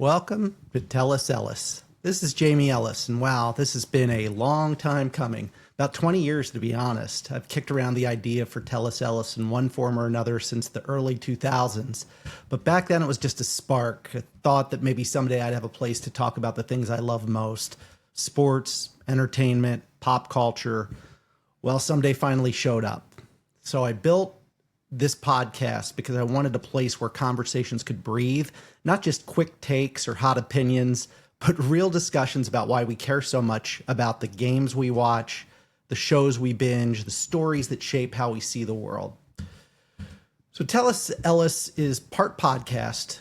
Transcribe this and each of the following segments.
Welcome to Tell Us Ellis. This is Jamie Ellis, and wow, this has been a long time coming. About 20 years, to be honest. I've kicked around the idea for Tell Us Ellis in one form or another since the early 2000s. But back then, it was just a spark, a thought that maybe someday I'd have a place to talk about the things I love most: sports, entertainment, pop culture. Well, someday finally showed up. So I built this podcast because I wanted a place where conversations could breathe, not just quick takes or hot opinions, but real discussions about why we care so much about the games we watch, the shows we binge, the stories that shape how we see the world. So Tell Us Ellis is part podcast,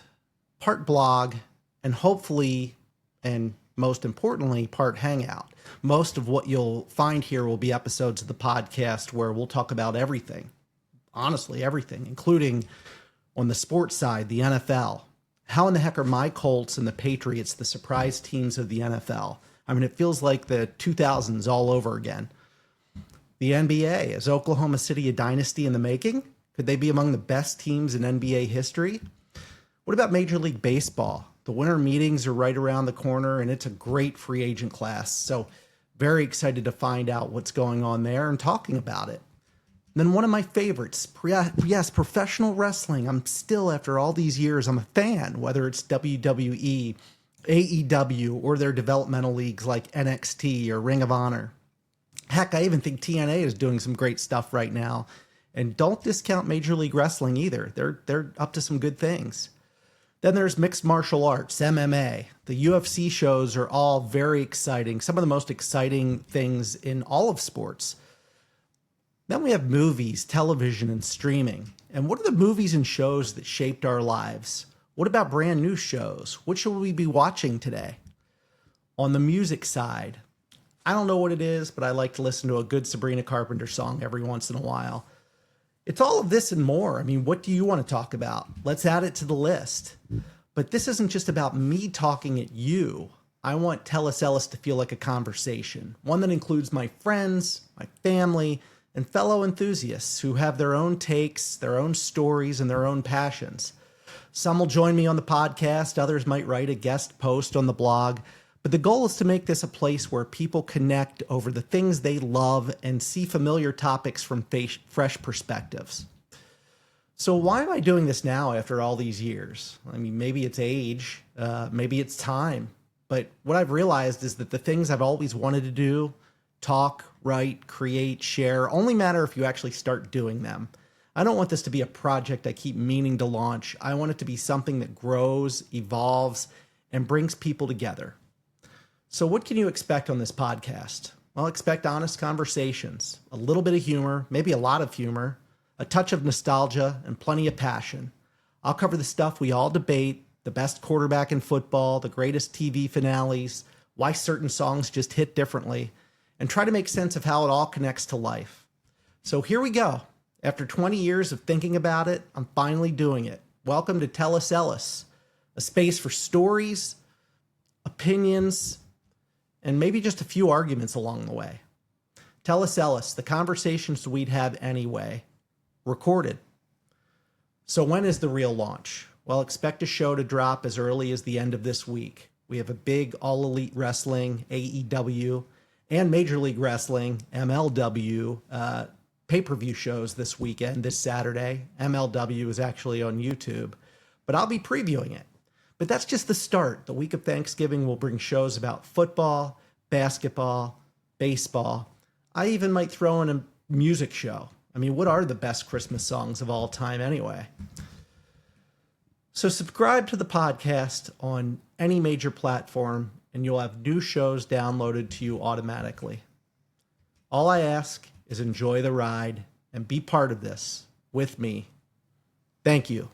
part blog, and hopefully, and most importantly, part hangout. Most of what you'll find here will be episodes of the podcast where we'll talk about everything. Honestly, everything, including on the sports side, the NFL. How in the heck are my Colts and the Patriots the surprise teams of the NFL? I mean, it feels like the 2000s all over again. The NBA, is Oklahoma City a dynasty in the making? Could they be among the best teams in NBA history? What about Major League Baseball? The winter meetings are right around the corner, and it's a great free agent class. So very excited to find out what's going on there and talking about it. Then one of my favorites, yes, professional wrestling. I'm still, after all these years, I'm a fan, whether it's WWE, AEW, or their developmental leagues like NXT or Ring of Honor. Heck, I even think TNA is doing some great stuff right now. And don't discount Major League Wrestling either. They're up to some good things. Then there's mixed martial arts, MMA. The UFC shows are all very exciting, some of the most exciting things in all of sports. Then we have movies, television, and streaming. And what are the movies and shows that shaped our lives? What about brand new shows? What should we be watching today? On the music side, I don't know what it is, but I like to listen to a good Sabrina Carpenter song every once in a while. It's all of this and more. I mean, what do you want to talk about? Let's add it to the list. But this isn't just about me talking at you. I want Tell Us Ellis to feel like a conversation, one that includes my friends, my family, and fellow enthusiasts who have their own takes, their own stories, and their own passions. Some will join me on the podcast, others might write a guest post on the blog, but the goal is to make this a place where people connect over the things they love and see familiar topics from fresh perspectives. So why am I doing this now after all these years? I mean, maybe it's age, maybe it's time, but what I've realized is that the things I've always wanted to do, talk, write, create, share, only matter if you actually start doing them. I don't want this to be a project I keep meaning to launch. I want it to be something that grows, evolves, and brings people together. So what can you expect on this podcast? Well, expect honest conversations, a little bit of humor, maybe a lot of humor, a touch of nostalgia, and plenty of passion. I'll cover the stuff we all debate, the best quarterback in football, the greatest TV finales, why certain songs just hit differently, and try to make sense of how it all connects to life. So here we go. After 20 years of thinking about it, I'm finally doing it. Welcome to Tell Us Ellis, a space for stories, opinions, and maybe just a few arguments along the way. Tell Us Ellis, the conversations we'd have anyway, recorded. So when is the real launch? Well, expect a show to drop as early as the end of this week. We have a big All Elite Wrestling, AEW, and Major League Wrestling, MLW, pay-per-view shows this weekend, this Saturday. MLW is actually on YouTube, but I'll be previewing it. But that's just the start. The week of Thanksgiving will bring shows about football, basketball, baseball. I even might throw in a music show. I mean, what are the best Christmas songs of all time anyway? So subscribe to the podcast on any major platform, and you'll have new shows downloaded to you automatically. All I ask is enjoy the ride and be part of this with me. Thank you.